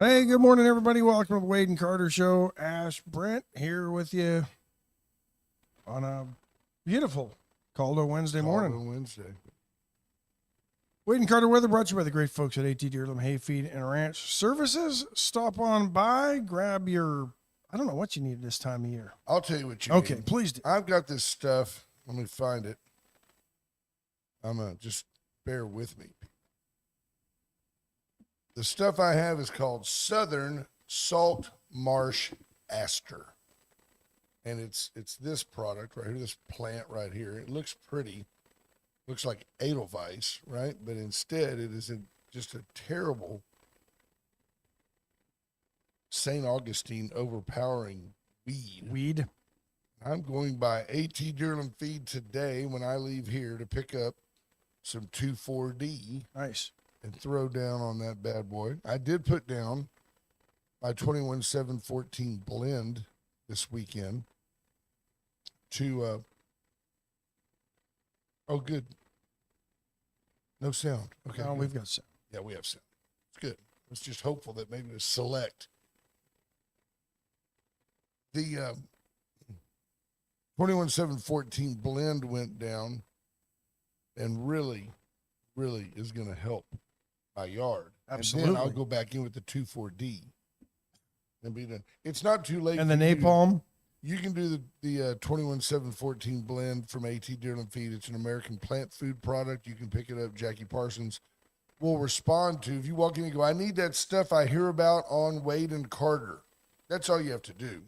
Hey, good morning, everybody. Welcome to the Wade and Carter Show. Ash Brent here with you on a beautiful Caldo Wednesday morning. Caldo Wednesday. Wade and Carter weather brought to you by the great folks at AT Deerland Hayfeed and Ranch Services. Stop on by, grab your, I don't know what you need this time of year. I'll tell you what you Okay, need. please do. I've got this stuff. Let me find it. Just bear with me. The stuff I have is called Southern Salt Marsh Aster. And it's this product right here, this plant right here. It looks pretty. Looks like Edelweiss, right? But instead it is just a terrible St. Augustine overpowering weed. Weed. I'm going by AT Deerland Feed today when I leave here to pick up some 2,4-D Nice. and throw down on that bad boy. I did put down my 21-7-14 blend this weekend to, oh, good. No sound. Okay. Oh, good. we've got some. Yeah, we have sound. It's good. It's just hopeful that maybe the select. The 21-7-14 blend went down and really is going to help my yard. Absolutely. And then I'll go back in with the 2,4-D and be done. It's not too late. And the for you to- napalm. You can do the 21-7-14 blend from AT Deerland Feed. It's an American plant food product. You can pick it up. Jackie Parsons will respond to. If you walk in and go, I need that stuff I hear about on Wade and Carter. That's all you have to do.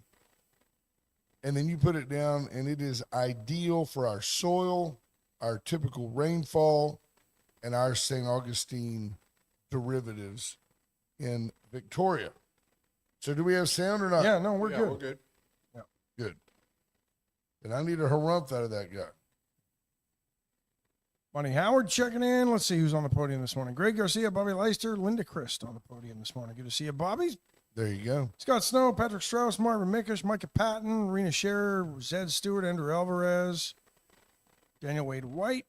And then you put it down, and it is ideal for our soil, our typical rainfall, and our St. Augustine derivatives in Victoria. So do we have sound or not? Yeah, no, we're Yeah, good. We're good. Yeah. Good. And I need a harumph out of that guy. Bonnie Howard checking in. Let's see who's on the podium this morning. Greg Garcia, Bobby Leister, Linda Christ on the podium this morning. Good to see you, Bobby. There you go. Scott Snow, Patrick Strauss, Marvin Mickish, Micah Patton, Rena Scherer, Zed Stewart, Andrew Alvarez, Daniel Wade White,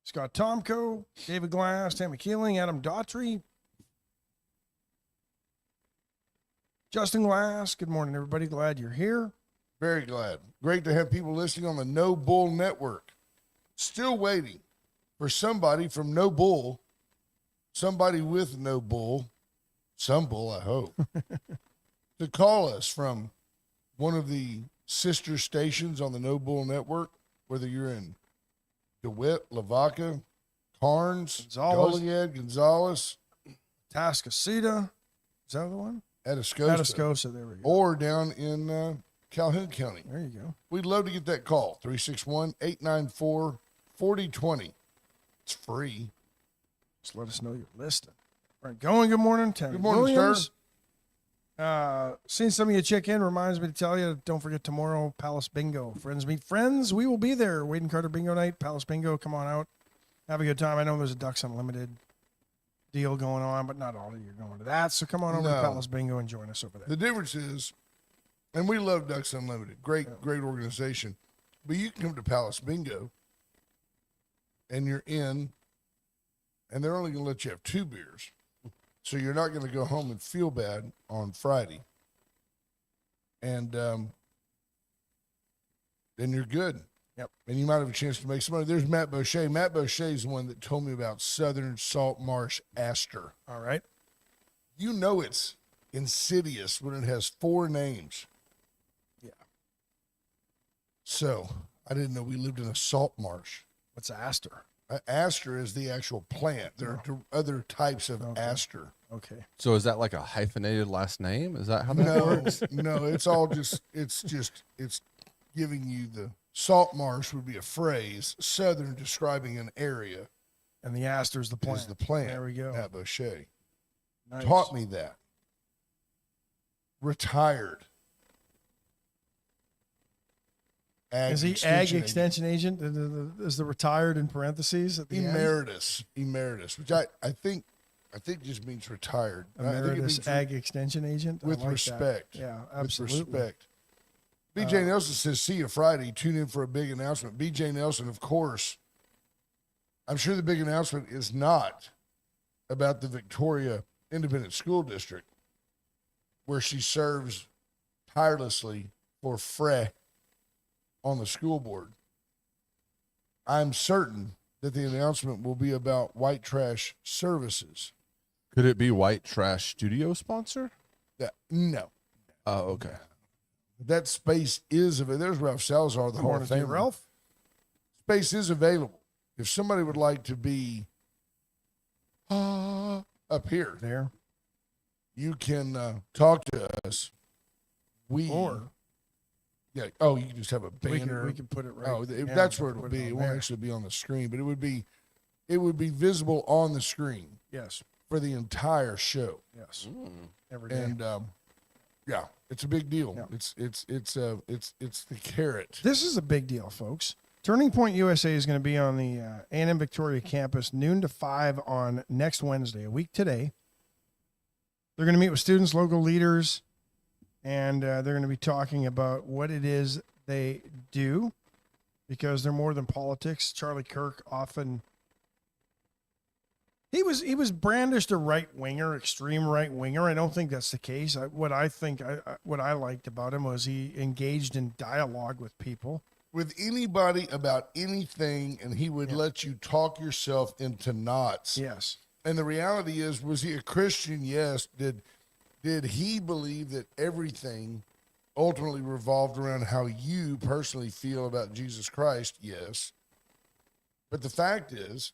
Scott Tomko, David Glass, Tammy Keeling, Adam Daughtry, Justin Glass. Good morning, everybody. Glad you're here. Very glad. Great to have people listening on the No Bull Network. Still waiting for somebody from No Bull, somebody with no bull, some bull, I hope, to call us from one of the sister stations on the No Bull Network, whether you're in DeWitt, Lavaca, Carnes, Gonzales. Goliad, Gonzales, Tascasita. Is that the one? Atascosa, Atascosa. There we go. or down in Calhoun County. There you go. We'd love to get that call, 361-894-4020. It's free. Just let us know you're listening. All right, going. Good morning, Tammy Good morning, Williams. Seeing some of you check in reminds me to tell you, don't forget tomorrow, Palace Bingo. Friends meet friends. We will be there. Wade and Carter Bingo Night, Palace Bingo. Come on out. Have a good time. I know there's a Ducks Unlimited deal going on, but not all of you are going to that. So come on over to No. Palace Bingo and join us over there. The difference is, and we love Ducks Unlimited, great organization, but you can come to Palace Bingo and you're in, and they're only going to let you have 2 beers. So you're not going to go home and feel bad on Friday. And then you're good. Yep. And you might have a chance to make some money. There's Matt Boucher. Matt Boucher is the one that told me about Southern Salt Marsh Aster. All right. You know it's insidious when it has 4 names. Yeah. So I didn't know we lived in a salt marsh. What's Aster? Aster is the actual plant. There are other types of aster. Okay. So is that like a hyphenated last name? Is that how that No, works? no, it's all it's giving you the salt marsh would be a phrase, southern describing an area And the Aster's the plant. is the plant. There we go. At Boucher. Nice. Taught me that. Retired. Is he ag extension agent? Is the retired in parentheses at the end? Emeritus, which I think just means retired. I think it Emeritus means ag extension agent. I with like that. respect. Yeah, With absolutely. respect. BJ Nelson says, see you Friday. Tune in for a big announcement. BJ Nelson, of course, I'm sure the big announcement is not about the Victoria Independent School District, where she serves tirelessly for FRE on the school board. I'm certain that the announcement will be about white trash services. Could it be White Trash Studio sponsor? No. Oh, okay. That space is available. There's Ralph Salazar, the Hall Morning of to you, Famer. Ralph. Space is available. If somebody would like to be up here, There. you can talk to us. Or Yeah. Oh, you can just have a we banner. can put it right. Oh, yeah, that's where put it'll it be. on It won't there. actually be on the screen, but it would be visible on the screen Yes. for the entire show. Yes. Mm. Every day. And yeah, it's a big deal. Yeah. It's the carrot. This is a big deal, folks. Turning Point USA is going to be on the A&M Victoria campus noon to 5 on next Wednesday, a week today. They're going to meet with students, local leaders, and they're going to be talking about what it is they do, because they're more than politics. Charlie Kirk often he was brandished a right winger, extreme right winger. I don't think that's the case. What I liked about him was he engaged in dialogue with people. With anybody about anything, and he would Yeah. let you talk yourself into knots. Yes. And the reality is, was he a Christian? Yes. Did he believe that everything ultimately revolved around how you personally feel about Jesus Christ? Yes. But the fact is,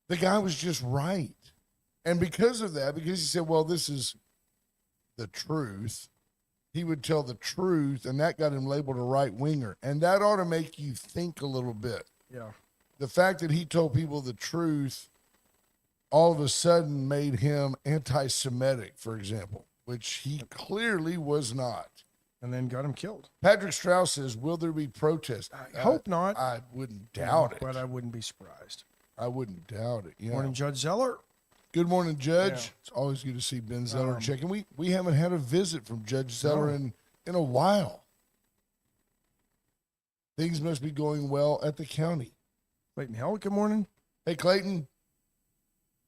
the guy was just right. And because of that, because he said, well, this is the truth, he would tell the truth, and that got him labeled a right winger. And that ought to make you think a little bit. Yeah. The fact that he told people the truth all of a sudden made him anti-Semitic, for example, which he clearly was not. And then got him killed. Patrick Strauss says, will there be protests? I hope not. I wouldn't doubt it. But I wouldn't be surprised. I wouldn't doubt it. Yeah. Morning, Judge Zeller. Good morning, Judge. Yeah. It's always good to see Ben Zeller checking. We haven't had a visit from Judge Zeller in a while. Things must be going well at the county. Clayton Hell, good morning. Hey, Clayton.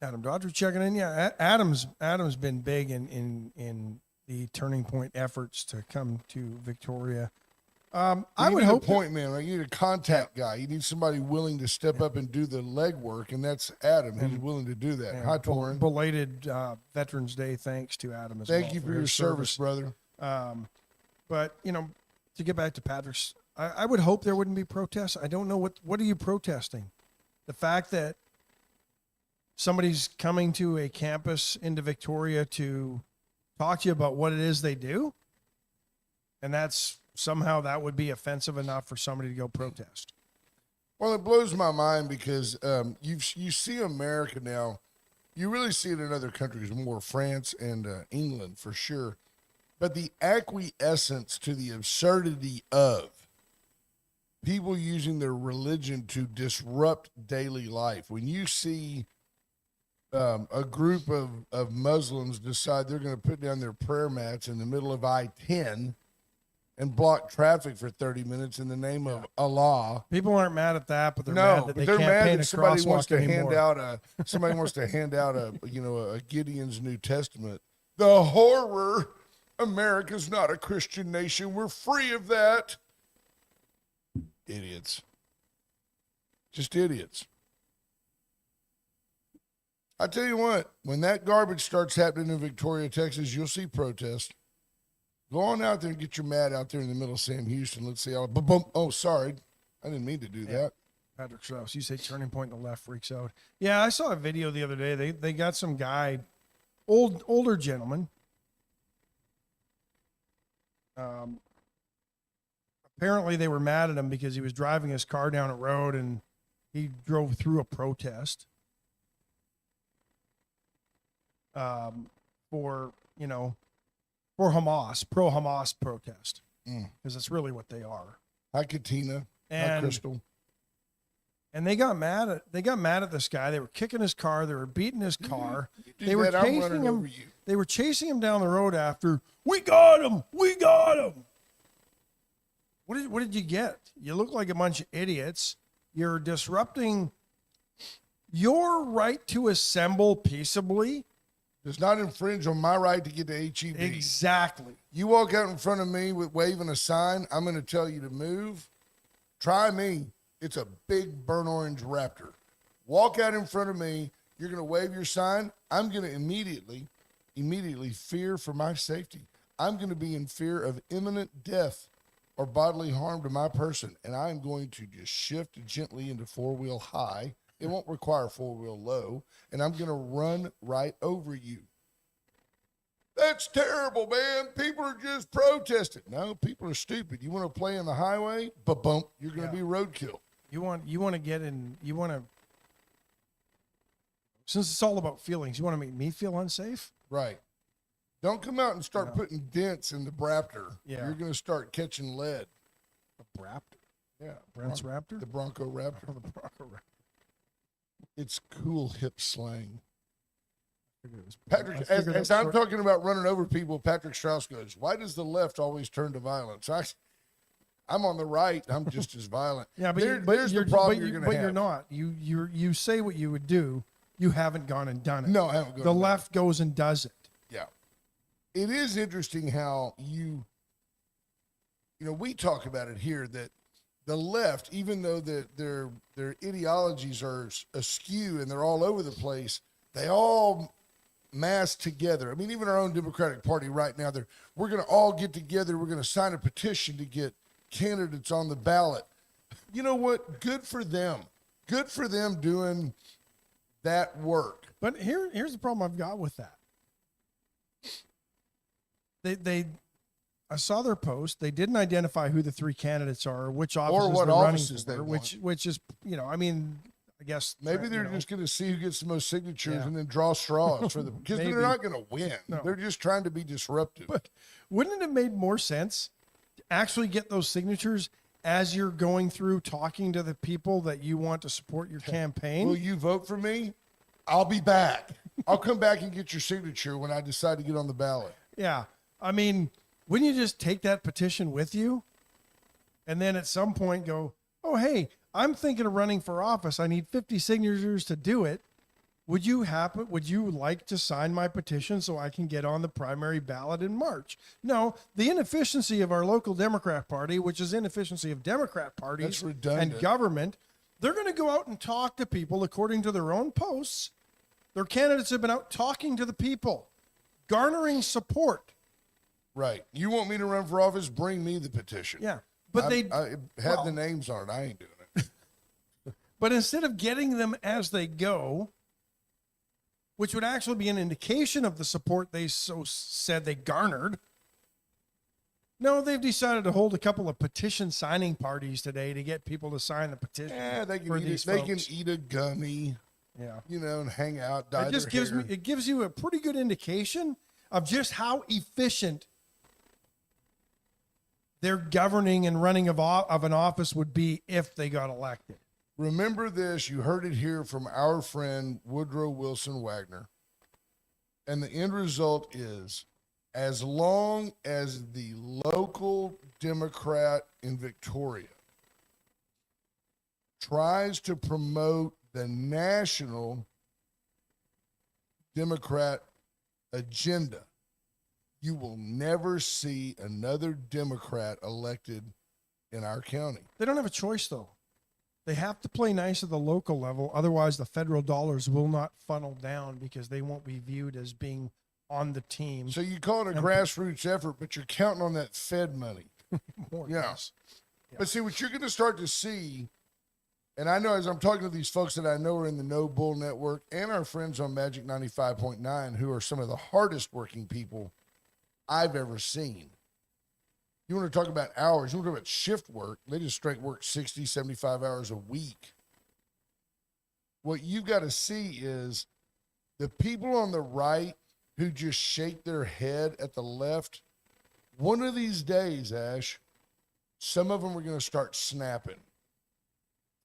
Adam Dodger checking in. Yeah, Adam's been big in the Turning Point efforts to come to Victoria. I would hope a point man. Right? You need a contact guy. You need somebody willing to step up and do the legwork, and that's Adam. He's willing to do that. Hi, Torin. Belated Veterans Day. Thanks to Adam as well. Thank you for your his service, brother. But to get back to Patrick's, I would hope there wouldn't be protests. I don't know what are you protesting? The fact that somebody's coming to a campus into Victoria to talk to you about what it is they do, and somehow that would be offensive enough for somebody to go protest. Well, it blows my mind because you see America now. You really see it in other countries more, France and England for sure. But the acquiescence to the absurdity of people using their religion to disrupt daily life. When you see a group of Muslims decide they're going to put down their prayer mats in the middle of I-10 and block traffic for 30 minutes in the name of Allah. People aren't mad at that, but they're mad that they they're can't mad paint that a somebody wants crosswalk to anymore. somebody wants to hand out a Gideon's New Testament. The horror! America's not a Christian nation. We're free of that. Idiots. Just idiots. I tell you what, when that garbage starts happening in Victoria, Texas, you'll see protests. Go on out there and get your mat out there in the middle of Sam Houston. Let's see how. Boom. Oh, sorry. I didn't mean to do that. Patrick Strauss, you say Turning Point on the left freaks out. Yeah, I saw a video the other day. They got some guy, older gentleman. Apparently they were mad at him because he was driving his car down a road and he drove through a protest. For Hamas, pro-Hamas protest, because that's really what they are. Hi, Katina. Hi, Crystal. And they got mad at this guy. They were kicking his car. They were beating his car. They were that, I'm chasing running him. over you. They were chasing him down the road after. We got him. We got him. What did you get? You look like a bunch of idiots. You're disrupting Your right to assemble peaceably. Does not infringe on my right to get to HEB. Exactly. You walk out in front of me with waving a sign, I'm going to tell you to move. Try me. It's a big burnt orange Raptor. Walk out in front of me. You're going to wave your sign. I'm going to immediately fear for my safety. I'm going to be in fear of imminent death or bodily harm to my person. And I am going to just shift gently into four-wheel high. It won't require four-wheel low. And I'm going to run right over you. That's terrible, man. People are just protesting. No, people are stupid. You want to play in the highway? Ba-bump. You're going to be roadkill. You want to get in. You want to. Since it's all about feelings, you want to make me feel unsafe? Right. Don't come out and start putting dents in the Raptor. Yeah. You're going to start catching lead. A Raptor. Yeah. Brent's Raptor. The Bronco Raptor. The Bronco Raptor. It's cool hip slang. I figured it was- Patrick, I as figured it was I'm short- talking about running over people, Patrick Strauss goes, why does the left always turn to violence? I'm on the right. I'm just as violent. Yeah, but, there's the problem you're going to but have. you're not. You say what you would do. You haven't gone and done it. No, I haven't. The left goes and does it. Yeah. It is interesting how we talk about it here that the left, even though their ideologies are askew and they're all over the place, they all mass together. I mean, even our own Democratic Party right now, we're going to all get together. We're going to sign a petition to get candidates on the ballot. You know what? Good for them. Good for them doing that work. But here's the problem I've got with that. I saw their post. They didn't identify who the three candidates are, or which offices what they're running offices they for, want. which is, I mean, I guess Maybe they're you know, just going to see who gets the most signatures Yeah. and then draw straws for them because they're Maybe. not going to win. No. They're just trying to be disruptive. But wouldn't it have made more sense to actually get those signatures as you're going through talking to the people that you want to support your campaign? Will you vote for me? I'll be back. I'll come back and get your signature when I decide to get on the ballot. Yeah. I mean, wouldn't you just take that petition with you and then at some point go, oh, hey, I'm thinking of running for office. I need 50 signatures to do it. Would you like to sign my petition so I can get on the primary ballot in March? No, the inefficiency of our local Democrat Party, which is inefficiency of Democrat parties That's redundant. and government, they're going to go out and talk to people according to their own posts. Their candidates have been out talking to the people, garnering support. Right. You want me to run for office? Bring me the petition. Yeah. But I have the names on it. I ain't doing it. But instead of getting them as they go, which would actually be an indication of the support they so said they garnered, no, they've decided to hold a couple of petition signing parties today to get people to sign the petition. Yeah, they for can these they can folks. eat a gummy, Yeah. and hang out. Dye It just their gives hair. it gives you a pretty good indication of just how efficient their governing and running of an office would be if they got elected. Remember this, you heard it here from our friend Woodrow Wilson Wagner. And the end result is, as long as the local Democrat in Victoria tries to promote the national Democrat agenda, you will never see another Democrat elected in our county. They don't have a choice, though. They have to play nice at the local level. Otherwise, the federal dollars will not funnel down because they won't be viewed as being on the team. So you call it a grassroots effort, but you're counting on that Fed money. More or Yeah. less. But see, what you're going to start to see, and I know as I'm talking to these folks that I know are in the No Bull Network and our friends on Magic 95.9, who are some of the hardest working people I've ever seen. You want to talk about hours, you want to talk about shift work, they just straight work 60, 75 hours a week. What you've got to see is the people on the right who just shake their head at the left, one of these days, Ash, some of them are going to start snapping.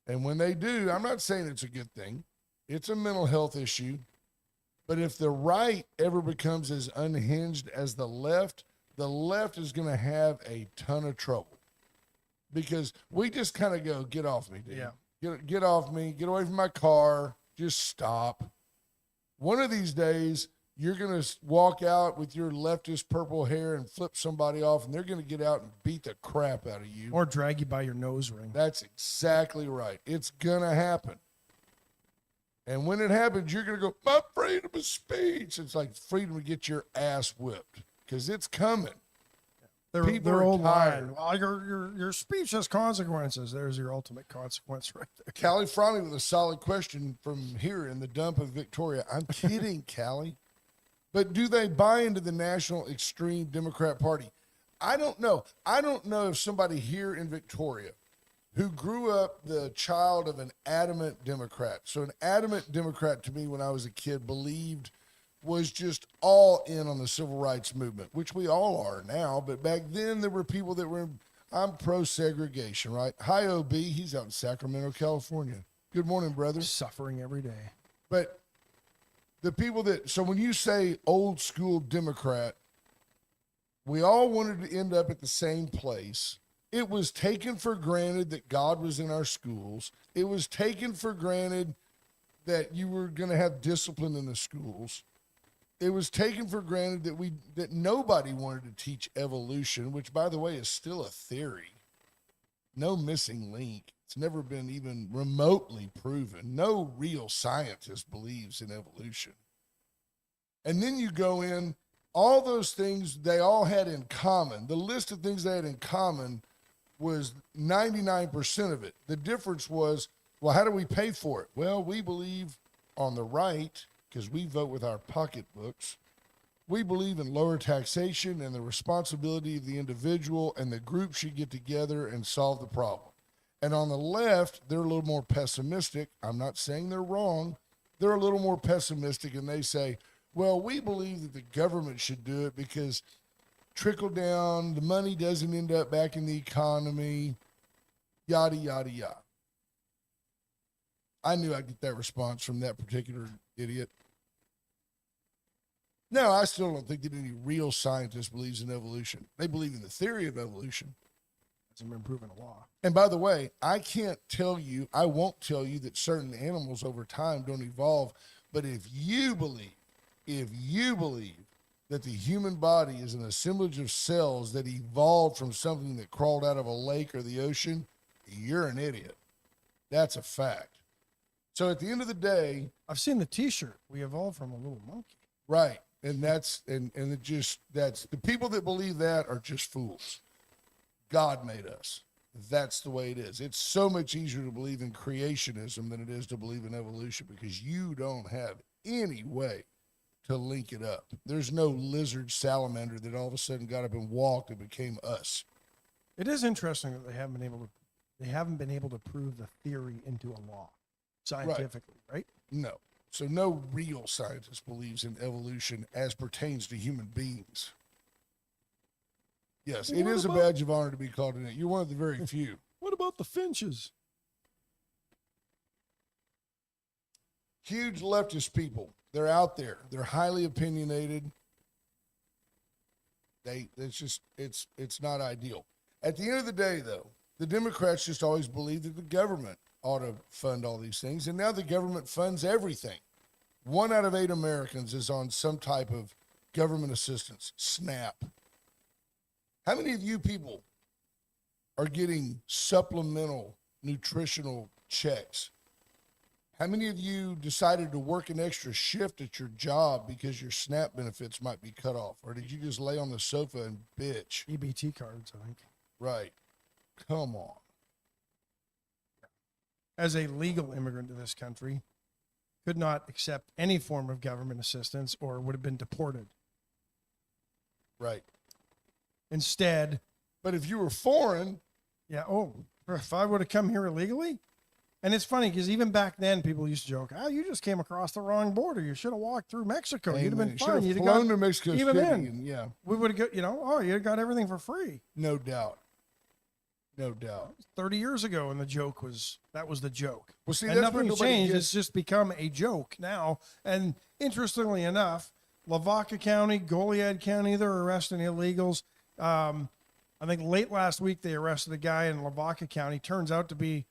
And when they do, I'm not saying it's a good thing. It's a mental health issue. But if the right ever becomes as unhinged as the left is going to have a ton of trouble. Because we just kind of go, get off me, dude. Yeah. Get off me. Get away from my car. Just stop. One of these days, you're going to walk out with your leftist purple hair and flip somebody off, and they're going to get out and beat the crap out of you. Or drag you by your nose ring. That's exactly right. It's going to happen. And when it happens, you're going to go, my freedom of speech. It's like freedom to get your ass whipped because it's coming. People Their are old tired. line. Well, your speech has consequences. There's your ultimate consequence right there. Callie Fronty with a solid question from here in the dump of Victoria. I'm kidding, Callie. But do they buy into the national extreme Democrat Party? I don't know. I don't know if somebody here in Victoria who grew up the child of an adamant Democrat. So an adamant Democrat to me when I was a kid believed was just all in on the civil rights movement, which we all are now. But back then there were people that were, I'm pro-segregation, right? Hi, OB. He's out in Sacramento, California. Good morning, brother. Suffering every day. But the people that, so when you say old school Democrat, we all wanted to end up at the same place. It was taken for granted that God was in our schools. It was taken for granted that you were going to have discipline in the schools. It was taken for granted that nobody wanted to teach evolution, which, by the way, is still a theory. No missing link. It's never been even remotely proven. No real scientist believes in evolution. And then you go in, all those things they all had in common. The list of things they had in common was 99% of it. The difference was, well, how do we pay for it? Well, we believe on the right, because we vote with our pocketbooks, we believe in lower taxation and the responsibility of the individual, and the group should get together and solve the problem. And on the left, they're a little more pessimistic. I'm not saying they're wrong. They're a little more pessimistic, and they say, well, we believe that the government should do it because trickle down, the money doesn't end up back in the economy, yada, yada, yada. I knew I'd get that response from that particular idiot. No, I still don't think that any real scientist believes in evolution. They believe in the theory of evolution. Hasn't been proven a law. And by the way, I can't tell you, I won't tell you that certain animals over time don't evolve. But if you believe that the human body is an assemblage of cells that evolved from something that crawled out of a lake or the ocean, you're an idiot. That's a fact. So at the end of the day, I've seen the T-shirt. We evolved from a little monkey. right. And that's the people that believe that are just fools. God made us. That's the way it is. It's so much easier to believe in creationism than it is to believe in evolution because you don't have any way to link it up. There's no lizard salamander that all of a sudden got up and walked and became us. It is interesting that they haven't been able to prove the theory into a law scientifically, right? No. So no real scientist believes in evolution as pertains to human beings. Yes, it is a badge of honor to be called an idiot. You're one of the very few. What about the finches? Huge leftist people. They're out there. They're highly opinionated. It's not ideal. At the end of the day, though, the Democrats just always believe that the government ought to fund all these things, and now the government funds everything. 1 out of 8 Americans is on some type of government assistance, SNAP. How many of you people are getting supplemental nutritional checks? How many of you decided to work an extra shift at your job because your SNAP benefits might be cut off? Or did you just lay on the sofa and bitch? EBT cards, I think. Right. Come on. As a legal immigrant to this country, could not accept any form of government assistance or would have been deported. Right. Instead, But if you were foreign, if I would have come here illegally, and it's funny because even back then people used to joke, you just came across the wrong border. You should have walked through Mexico. You'd have been fine. You'd have flown got, to Mexico City. even then, And yeah, we would have got, you'd have got everything for free. no doubt. No doubt. 30 years ago, and that was the joke. Well, see, And that's what nothing's nobody changed. gets. It's just become a joke now. And interestingly enough, Lavaca County, Goliad County, they're arresting illegals. I think late last week they arrested a guy in Lavaca County. Turns out to be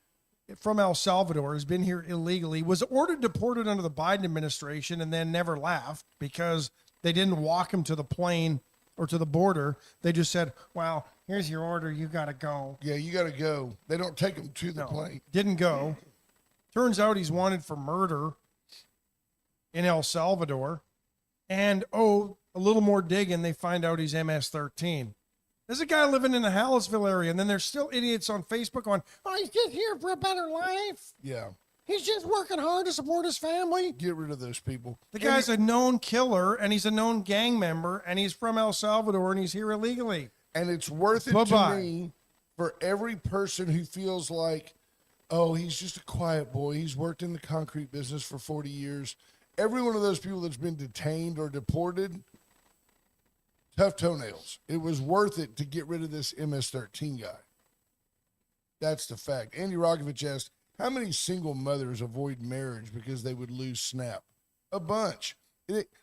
from El Salvador, has been here illegally, was ordered deported under the Biden administration and then never left because they didn't walk him to the plane or to the border. They just said, well, here's your order. You got to go. Yeah, you got to go. They don't take him to the No, plane. didn't go. Turns out he's wanted for murder in El Salvador. And, a little more digging, they find out he's MS-13. There's a guy living in the Hallisville area, and then there's still idiots on Facebook going, oh, he's just here for a better life. Yeah. He's just working hard to support his family. Get rid of those people. The guy's a known killer, and he's a known gang member, and he's from El Salvador, and he's here illegally. And it's worth it Bye-bye. to me for every person who feels like, oh, he's just a quiet boy. He's worked in the concrete business for 40 years. Every one of those people that's been detained or deported, tough toenails. It was worth it to get rid of this MS-13 guy. That's the fact. Andy Rokovich asked, how many single mothers avoid marriage because they would lose SNAP? A bunch.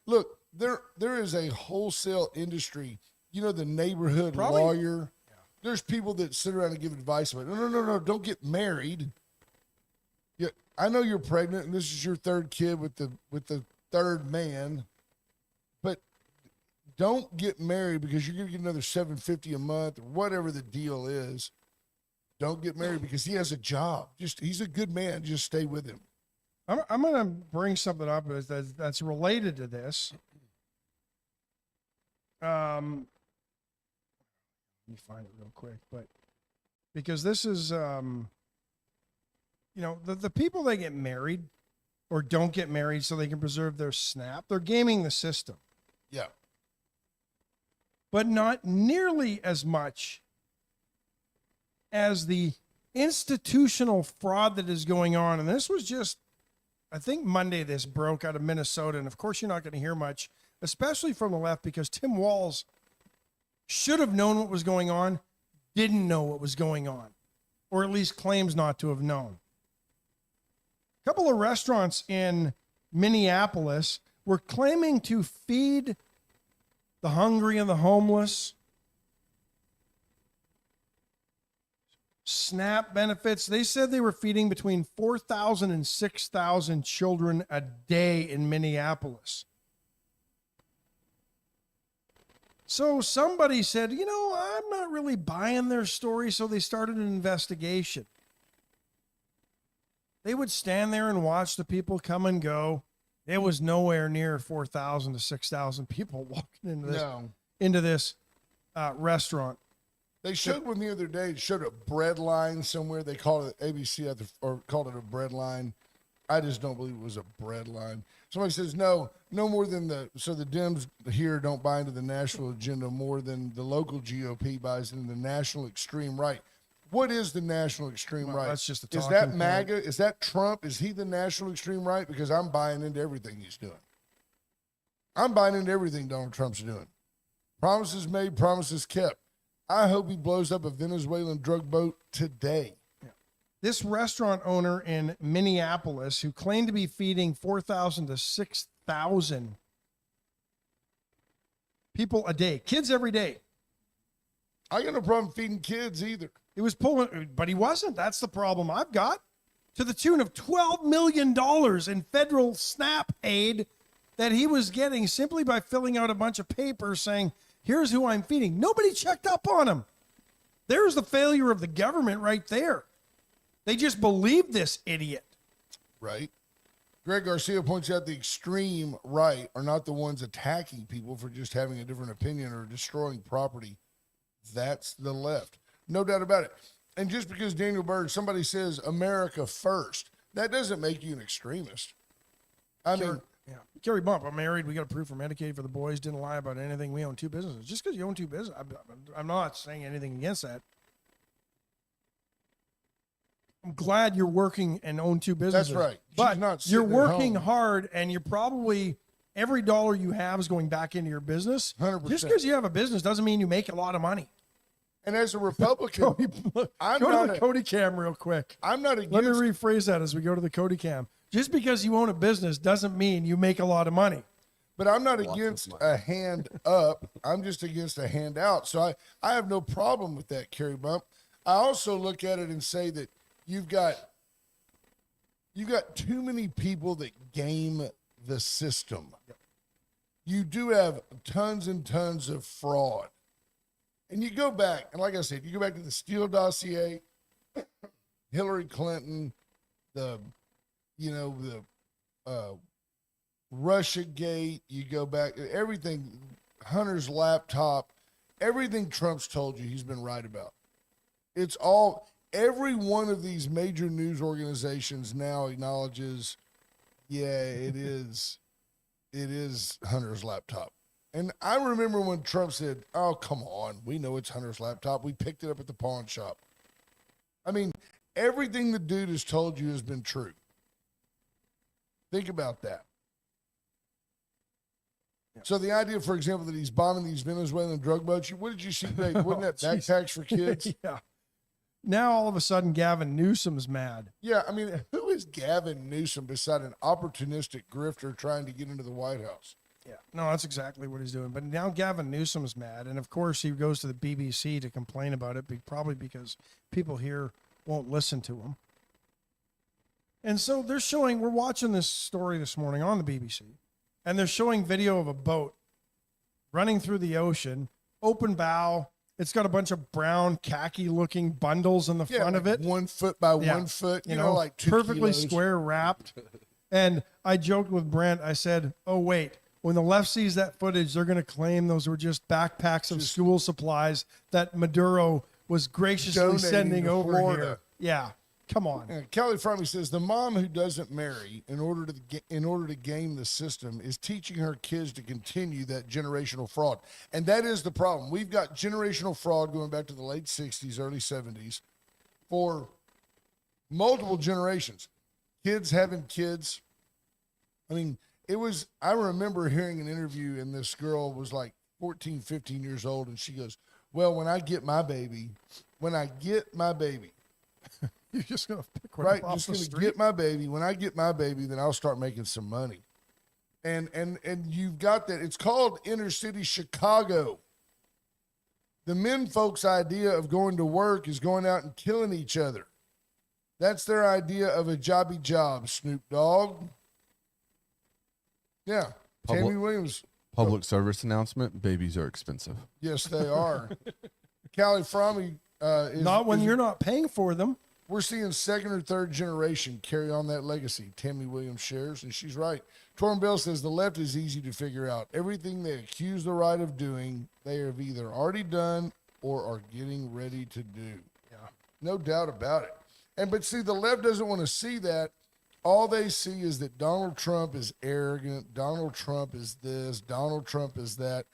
Look, there is a wholesale industry. You know, the neighborhood Probably. lawyer. Yeah. There's people that sit around and give advice about, no, don't get married. Yeah, I know you're pregnant and this is your third kid with the third man, but don't get married because you're going to get another $750 a month or whatever the deal is. Don't get married because he has a job. He's a good man. Just stay with him. I'm going to bring something up that's related to this. Let me find it real quick, but because this is, the people that get married or don't get married so they can preserve their SNAP, they're gaming the system, Yeah. but not nearly as much as the institutional fraud that is going on. And this was just, I think Monday this broke out of Minnesota. And of course, you're not going to hear much, especially from the left, because Tim Walz should have known what was going on, didn't know what was going on, or at least claims not to have known. A couple of restaurants in Minneapolis were claiming to feed the hungry and the homeless SNAP benefits. They said they were feeding between 4,000 and 6,000 children a day in Minneapolis. So somebody said, I'm not really buying their story, so they started an investigation. They would stand there and watch the people come and go. It was nowhere near 4,000 to 6,000 people walking into this restaurant. They showed one the other day. It showed a bread line somewhere. They called it ABC or called it a bread line. I just don't believe it was a bread line. Somebody says no more than the Dems here don't buy into the national agenda more than the local GOP buys into the national extreme right. What is the national extreme right? That's just a Is talking that point. MAGA? Is that Trump? Is he the national extreme right? Because I'm buying into everything he's doing. I'm buying into everything Donald Trump's doing. Promises made, promises kept. I hope he blows up a Venezuelan drug boat today. This restaurant owner in Minneapolis who claimed to be feeding 4,000 to 6,000 people a day, kids every day. I got no problem feeding kids either. He was pulling, but he wasn't. That's the problem I've got. To the tune of $12 million in federal SNAP aid that he was getting simply by filling out a bunch of papers saying, here's who I'm feeding. Nobody checked up on him. There's the failure of the government right there. They just believe this idiot. Right. Greg Garcia points out the extreme right are not the ones attacking people for just having a different opinion or destroying property. That's the left. No doubt about it. And just because Daniel Berg, somebody says America first, that doesn't make you an extremist. I mean, Yeah. Gary Bump, I'm married. We got approved for Medicaid for the boys. Didn't lie about anything. We own 2 businesses. Just because you own 2 businesses, I'm not saying anything against that. I'm glad you're working and own 2 businesses. That's right. She's But not you're sitting at working home. hard, and you're probably every dollar you have is going back into your business. 100%. Just because you have a business doesn't mean you make a lot of money. and as a Republican, I'm Go not to the a- Cody Cam real quick. I'm not Let me against rephrase that as we go to the Cody Cam. Just because you own a business doesn't mean you make a lot of money. But I'm not against a hand up. I'm just against a hand out. So I have no problem with that, Kerry Bump. I also look at it and say that you've got You got too many people that game the system. You do have tons and tons of fraud. And you go back, and like I said, you go back to the Steele dossier, Hillary Clinton, the Russia Gate, you go back, everything, Hunter's laptop, everything Trump's told you he's been right about. It's all, every one of these major news organizations now acknowledges, yeah, it is Hunter's laptop. And I remember when Trump said, oh, come on, we know it's Hunter's laptop. We picked it up at the pawn shop. I mean, everything the dude has told you has been true. Think about that. Yeah. So the idea, for example, that he's bombing these Venezuelan drug boats, what did you see today? Wasn't that Jeez. backpacks for kids? Yeah. Now all of a sudden Gavin Newsom's mad. Yeah, I mean, who is Gavin Newsom beside an opportunistic grifter trying to get into the White House? Yeah. No, that's exactly what he's doing. But now Gavin Newsom's mad. And of course he goes to the BBC to complain about it, probably because people here won't listen to him. And so we're watching this story this morning on the BBC, and they're showing video of a boat running through the ocean, open bow. It's got a bunch of brown khaki looking bundles in the front of it. 1 foot by Yeah. 1 foot, You know, like 2 perfectly kilos. square wrapped. And I joked with Brent. I said, oh, wait, when the left sees that footage, they're going to claim those were just backpacks of school supplies that Maduro was graciously Donating sending to over Florida. here. Yeah. Come on. Yeah, Kelly Fromey says the mom who doesn't marry in order to game the system is teaching her kids to continue that generational fraud, and that is the problem. We've got generational fraud going back to the late '60s, early '70s, for multiple generations. Kids having kids. I mean, I remember hearing an interview, and this girl was like 14, 15 years old, and she goes, "Well, when I get my baby." You're just going to pick one Right, up off just the gonna street. get my baby. When I get my baby, then I'll start making some money. And you've got that. It's called inner city Chicago. The men folks' idea of going to work is going out and killing each other. That's their idea of a jobby job, Snoop Dogg. Yeah. Public- Tammy Williams. Public service announcement: babies are expensive. Yes, they are. Callie Fromey is Not when you're not paying for them. We're seeing second or third generation carry on that legacy. Tammy Williams shares, and she's right. Torrin Bell says the left is easy to figure out. Everything they accuse the right of doing, they have either already done or are getting ready to do. Yeah. No doubt about it. But see, the left doesn't want to see that. All they see is that Donald Trump is arrogant. Donald Trump is this. Donald Trump is that.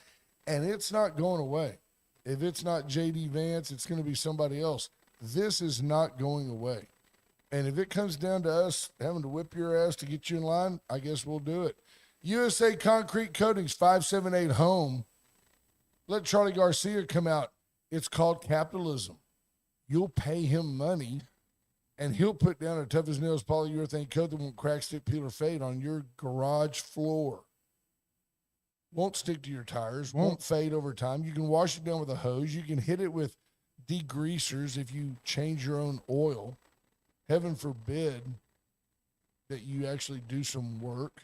And it's not going away. If it's not J.D. Vance, it's going to be somebody else. This is not going away. And if it comes down to us having to whip your ass to get you in line, I guess we'll do it. USA Concrete Coatings, 578 Home. Let Charlie Garcia come out. It's called capitalism. You'll pay him money, and he'll put down a tough as nails polyurethane coat that won't crack, stick, peel, or fade on your garage floor. Won't stick to your tires, won't fade over time. You can wash it down with a hose. You can hit it with degreasers if you change your own oil. Heaven forbid that you actually do some work.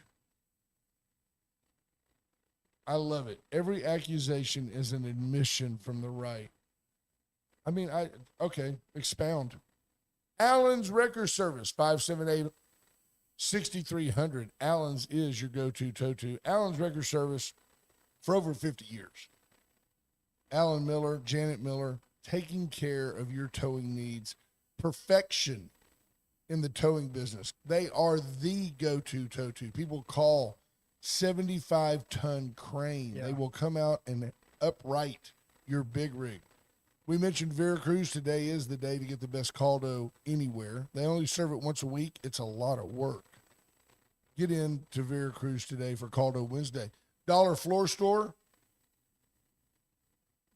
I love it. Every accusation is an admission from the right. I mean, expound. Allen's Wrecker Service, 578-6300. Allen's is your go-to tow-to. Allen's Wrecker Service for over 50 years. Alan Miller, Janet Miller, taking care of your towing needs. Perfection in the towing business. They are the go-to tow-to. People call 75-ton crane. Yeah. They will come out and upright your big rig. We mentioned Veracruz. Today is the day to get the best Caldo anywhere. They only serve it once a week. It's a lot of work. Get in to Veracruz today for Caldo Wednesday. Dollar Floor Store.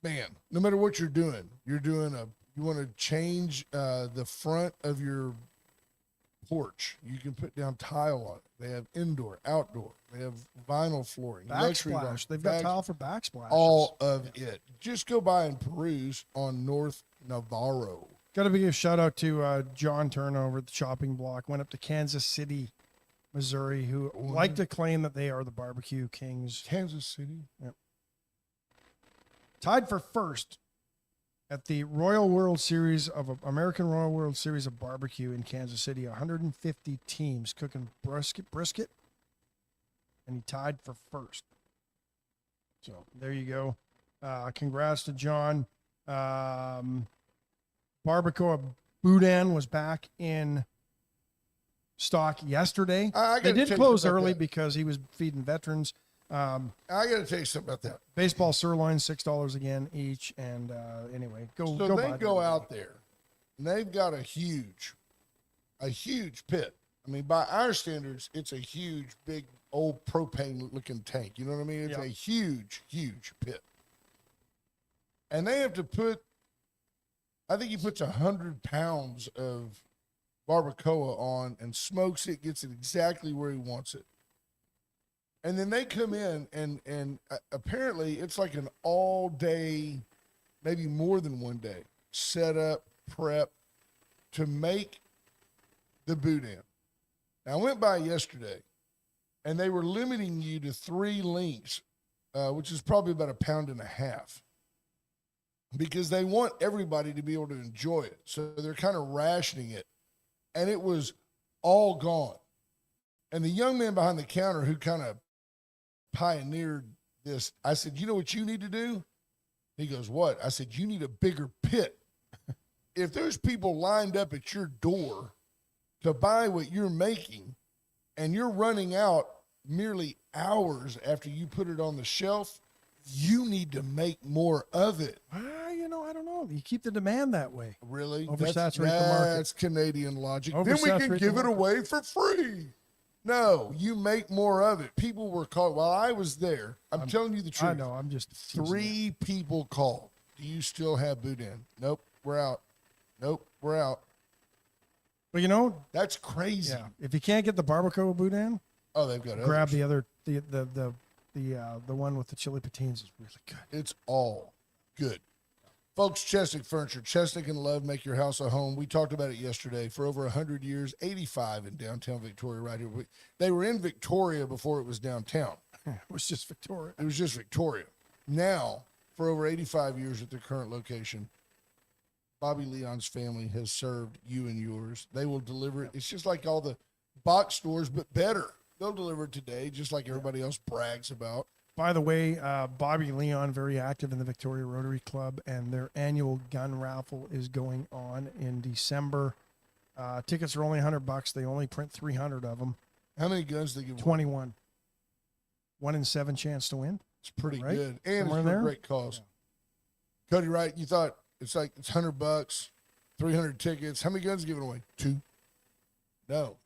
Man, no matter what you're doing, you want to change the front of your porch. You can put down tile on it. They have indoor, outdoor. They have vinyl flooring. luxury Backsplash. vinyl, They've got back- tile for backsplashes. all of it. Just go by and peruse on North Navarro. Got to give a shout out to John Turnover at the Chopping Block. Went up to Kansas City, Missouri, who like to claim that they are the barbecue kings. Kansas City. Tied for first at the Royal World Series of American Royal World Series of Barbecue in Kansas City. 150 teams cooking brisket, and he tied for first. So there you go. Congrats to John. Barbacoa Boudin was back in stock yesterday. I They gotta did tell you close something about early that. because he was feeding veterans. I got to tell you something about that. Baseball sirloin, $6 again each. And anyway, So go they buy go them. out there, and they've got a huge pit. I mean, by our standards, it's a huge, big, old propane-looking tank. You know what I mean? It's Yeah. a huge, huge pit. And they have to put, I think he puts 100 pounds of barbacoa on and smokes it, gets it exactly where he wants it. And then they come in, and apparently it's like an all-day, maybe more than one day, setup, prep to make the boudin. Now, I went by yesterday, and they were limiting you to 3 links, which is probably about 1.5 pounds, because they want everybody to be able to enjoy it. So they're kind of rationing it, and it was all gone. And the young man behind the counter who kind of pioneered this, I said, you know what you need to do? He goes, what? I said, you need a bigger pit. If there's people lined up at your door to buy what you're making and you're running out merely hours after you put it on the shelf, you need to make more of it. I don't know. You keep the demand that way. Really? Oversaturate the market. That's Canadian logic. Then we can Oversaturate the give it market. away for free. No, you make more of it. People were called while I was there. I'm telling you the truth. I know. I'm just teasing you. 3 people called. Do you still have boudin? Nope, we're out. Nope, we're out. But That's crazy. yeah. If you can't get the barbacoa boudin, Oh, they've got grab others. the other the one with the chili patines is really good. It's all good. Folks, Chesnick Furniture. Chesnick and Love make your house a home. We talked about it yesterday. For over 100 years, 85 in downtown Victoria right here. They were in Victoria before it was downtown. It was just Victoria. It was just Victoria. Now, for over 85 years at their current location, Bobby Leon's family has served you and yours. They will deliver it. It's just like all the box stores, but better. They'll deliver it today, just like everybody else brags about. By the way, Bobby Leon, very active in the Victoria Rotary Club, and their annual gun raffle is going on in December. Tickets are only $100. They only print 300 of them. How many guns do they give away? 21. 1 in 7 chance to win. It's pretty Right? good. And Somewhere it's in for a there? great cause. Cody, right? You thought it's $100, 300 tickets. How many guns are giving away? 2. No.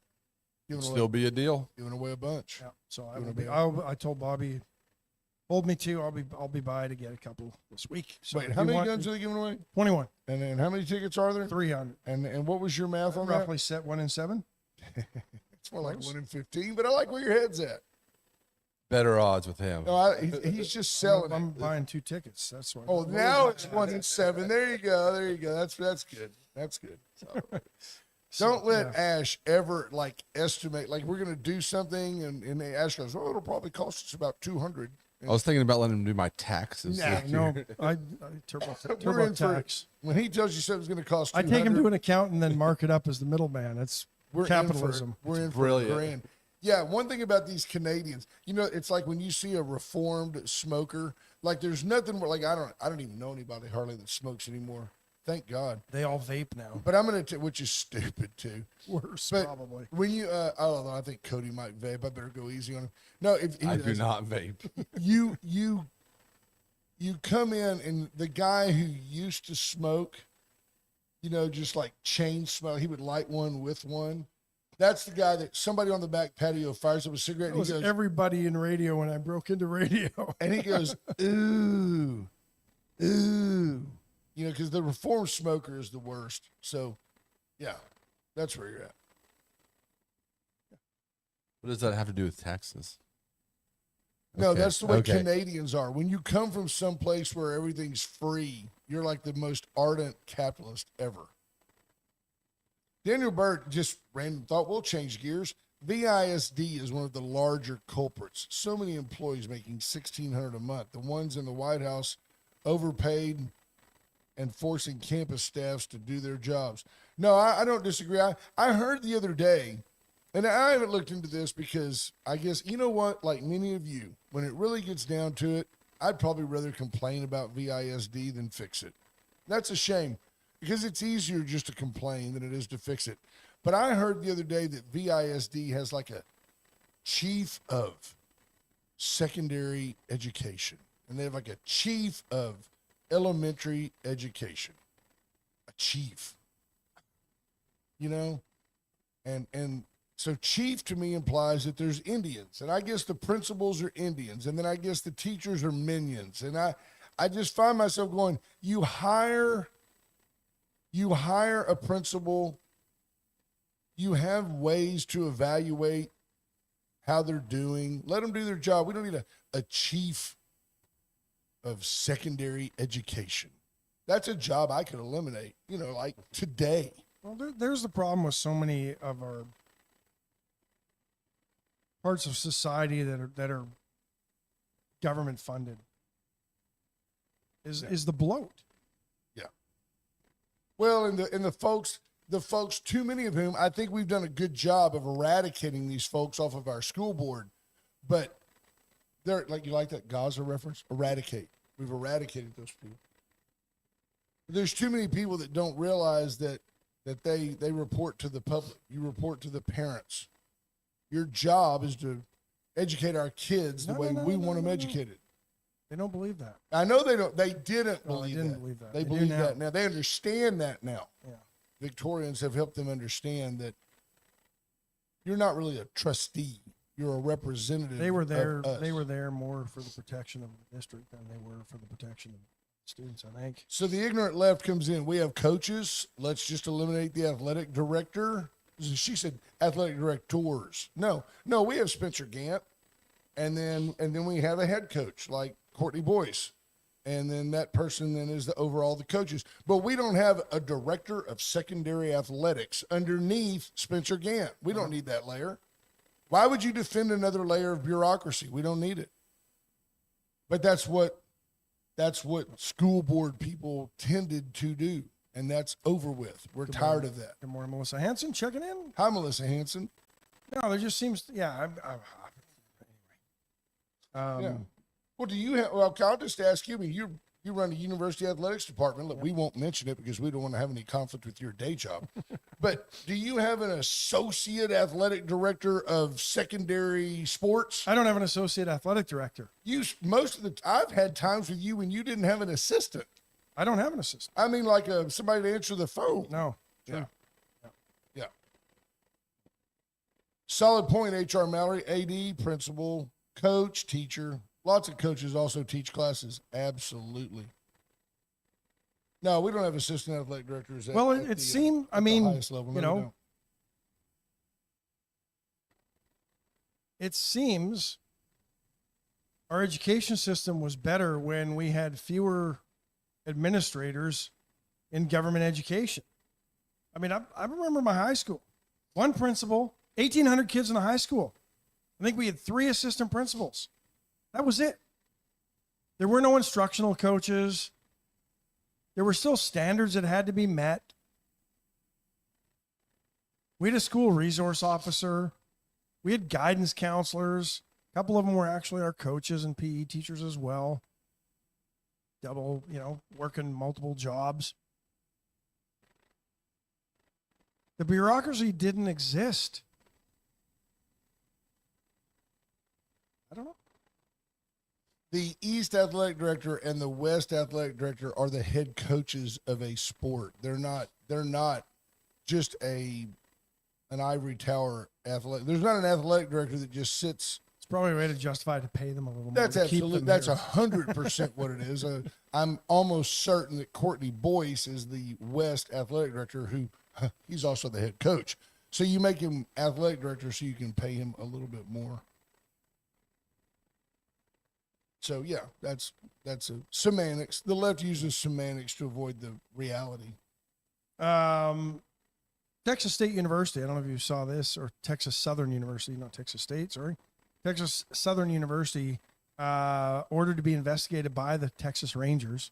Still be a deal. Giving away a bunch. Yeah. So I You will wanna be. be- I told Bobby, hold me to. I'll be by to get a couple this week. So Wait, if how you many want- guns are they giving away? 21. And then how many tickets are there? 300. And what was your math on Roughly set 1 in 7. that? It's more like Close. 1 in 15, but I like where your head's at. Better odds with him. No, he's just selling I'm it. buying 2 tickets. That's why. Oh, now it's 1 in 7. There you go. There you go. That's good. That's good. Don't let Ash ever estimate we're gonna do something and Ash goes, oh, it'll probably cost us about 200. I was thinking about letting him do my taxes. Nah, this No, year. I turbo in for it. tax. When he tells you something's gonna cost, I 200, take him to an accountant and then mark it up as the middleman. It's we're capitalism. We're in for brilliant. a grand. Yeah, one thing about these Canadians, it's like when you see a reformed smoker, there's nothing more I don't even know anybody hardly that smokes anymore. Thank God. They all vape now. But I'm gonna which is stupid too. Worse, But probably. when you I don't know, I think Cody might vape. I better go easy on him. No, if he I do does, not vape. you come in and the guy who used to smoke, just chain smoke, he would light one with one. That's the guy that somebody on the back patio fires up a cigarette That and was he goes, everybody in radio when I broke into radio. ooh, ooh, because the reformed smoker is the worst. So, yeah, that's where you're at. What does that have to do with taxes? No, Okay, that's the way okay. Canadians are. When you come from some place where everything's free, you're like the most ardent capitalist ever. Daniel Burt, just random thought, we'll change gears. VISD is one of the larger culprits. So many employees making $1,600 a month. The ones in the White House overpaid and forcing campus staffs to do their jobs. No, I don't disagree. I heard the other day, and I haven't looked into this because I guess, you know what, like many of you, when it really gets down to it, I'd probably rather complain about VISD than fix it. That's a shame because it's easier just to complain than it is to fix it. But I heard the other day that VISD has like a chief of secondary education, and they have like a chief of elementary education, a chief, you know, and so chief to me implies that there's Indians, and I guess the principals are Indians, and then I guess the teachers are minions, and I just find myself going, you hire a principal, you have ways to evaluate how they're doing, let them do their job. We don't need a chief of secondary education. That's a job I could eliminate, you know, like today. Well, there's the problem with so many of our parts of society that are government funded. Is the bloat. Yeah. Well, and the folks, too many of whom I think we've done a good job of eradicating these folks off of our school board, but they're like, you like that Gaza reference? Eradicate. We've eradicated those people. There's too many people that don't realize that they report to the public. You report to the parents. Your job is to educate our kids the way we want them educated. They don't believe that. I know they don't. They didn't No, they believe didn't that. believe that. They They do believe now. that now. They understand that now. Yeah. Victorians have helped them understand that you're not really a trustee. You're a representative. They were there. of us. They were there more for the protection of the district than they were for the protection of students, I think. So the ignorant left comes in. We have coaches. Let's just eliminate the athletic director. She said athletic directors. No, we have Spencer Gant, and then we have a head coach like Courtney Boyce, and then that person then is the overall the coaches. But we don't have a director of secondary athletics underneath Spencer Gant. We don't need that layer. Why would you defend another layer of bureaucracy? We don't need it. But that's what school board people tended to do, and that's over with. We're tired of that. Good morning, Melissa Hanson, checking in. Hi, Melissa Hanson. No, there just seems, yeah. Anyway. Yeah. Well, do you have? Well, I'll just ask you. I mean, you run the university athletics department. Look, we won't mention it because we don't want to have any conflict with your day job. But do you have an associate athletic director of secondary sports? I don't have an associate athletic director. I've had times with you when you didn't have an assistant. I don't have an assistant. I mean, like somebody to answer the phone. No. Yeah. Yeah. Solid point, HR Mallory, AD, principal, coach, teacher. Lots of coaches also teach classes. Absolutely. No, we don't have assistant athletic directors. Well, it seemed, I mean, highest level. No, you know, we don't. it seems our education system was better when we had fewer administrators in government education. I mean, I remember my high school, one principal, 1,800 kids in a high school. I think we had 3 assistant principals. That was it. There were no instructional coaches. There were still standards that had to be met. We had a school resource officer. We had guidance counselors. A couple of them were actually our coaches and PE teachers as well. Double, working multiple jobs. The bureaucracy didn't exist. I don't know. The East athletic director and the West athletic director are the head coaches of a sport. They're not just an ivory tower athletic. There's not an athletic director that just sits. It's probably a way to justify to pay them a little more. That's to keep absolutely. them That's here. 100% what it is. I'm almost certain that Courtney Boyce is the West athletic director, who he's also the head coach. So you make him athletic director so you can pay him a little bit more. So yeah, that's a semantics. The left uses semantics to avoid the reality. Texas State University, I don't know if you saw this, or Texas Southern University, not Texas State, sorry. Texas Southern University ordered to be investigated by the Texas Rangers.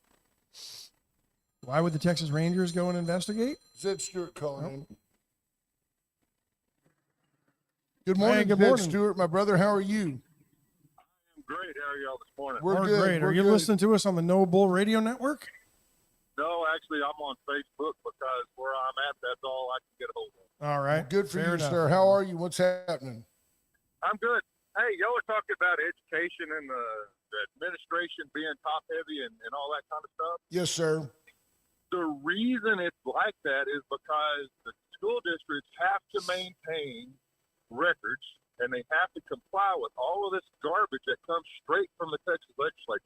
Why would the Texas Rangers go and investigate? Zed Stewart calling Nope. in. Good morning, Hey, good Zed morning. Stewart, my brother. How are you? Great. How are y'all this morning? We're Oh, good. great. Are We're you good. listening to us on the No Bull Radio Network? No, actually, I'm on Facebook because where I'm at, that's all I can get a hold of. All right. Good for Fair you, enough. sir. How are you? What's happening? I'm good. Hey, y'all are talking about education and the administration being top heavy and all that kind of stuff. Yes, sir. The reason it's like that is because the school districts have to maintain records and they have to comply with all of this garbage that comes straight from the Texas legislature.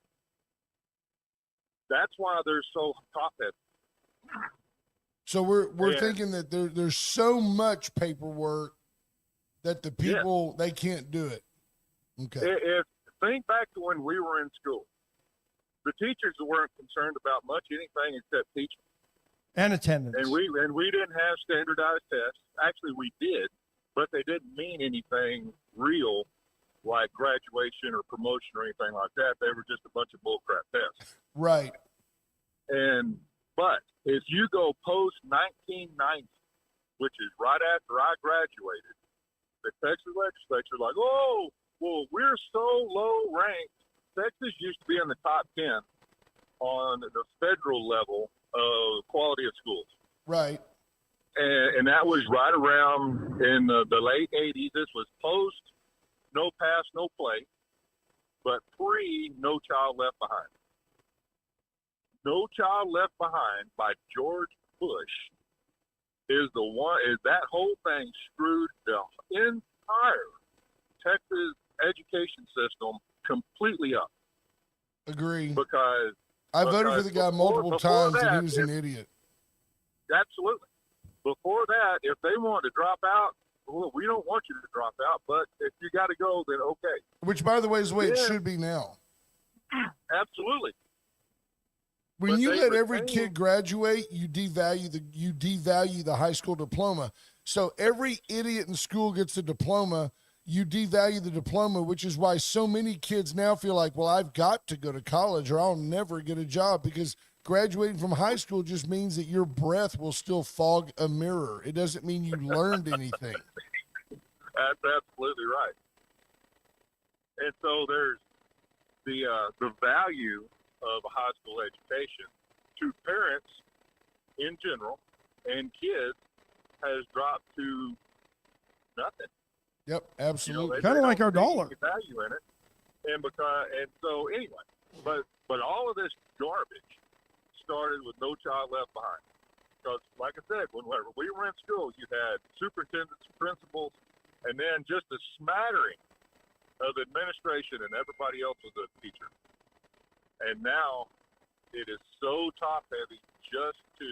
That's why they're so top heavy. So we're Yeah. thinking that there's so much paperwork that the Yeah. people they can't do it. Okay. If think back to when we were in school, the teachers weren't concerned about much anything except teaching, And attendance. and we didn't have standardized tests. Actually, we did, but they didn't mean anything real, like graduation or promotion or anything like that. They were just a bunch of bullcrap tests. Right. But if you go post 1990, which is right after I graduated, the Texas legislature like, oh, well, we're so low ranked. Texas used to be in the top 10 on the federal level of quality of schools. Right. And that was right around in the late 80s. This was post No Pass, No Play, but pre No Child Left Behind. No Child Left Behind by George Bush is that whole thing screwed the entire Texas education system completely up Agree. because I voted for the guy multiple before times and that, he was an idiot. absolutely. Before that, if they wanted to drop out, well, we don't want you to drop out, but if you got to go, then okay. Which, by the way, is the way it Yeah. should be now. Absolutely. When But you they let every retain- kid graduate, you devalue the high school diploma. So every idiot in school gets a diploma. You devalue the diploma, which is why so many kids now feel like, well, I've got to go to college or I'll never get a job, because graduating from high school just means that your breath will still fog a mirror. It doesn't mean you learned anything. That's absolutely right. And so there's the value of a high school education to parents in general and kids has dropped to nothing. Yep, absolutely. Kinda like don't our see dollar. any value in it, and so anyway, but all of this garbage started with No Child Left Behind. Because, like I said, when we were in school, you had superintendents, principals, and then just a smattering of administration, and everybody else was a teacher. And now it is so top heavy just to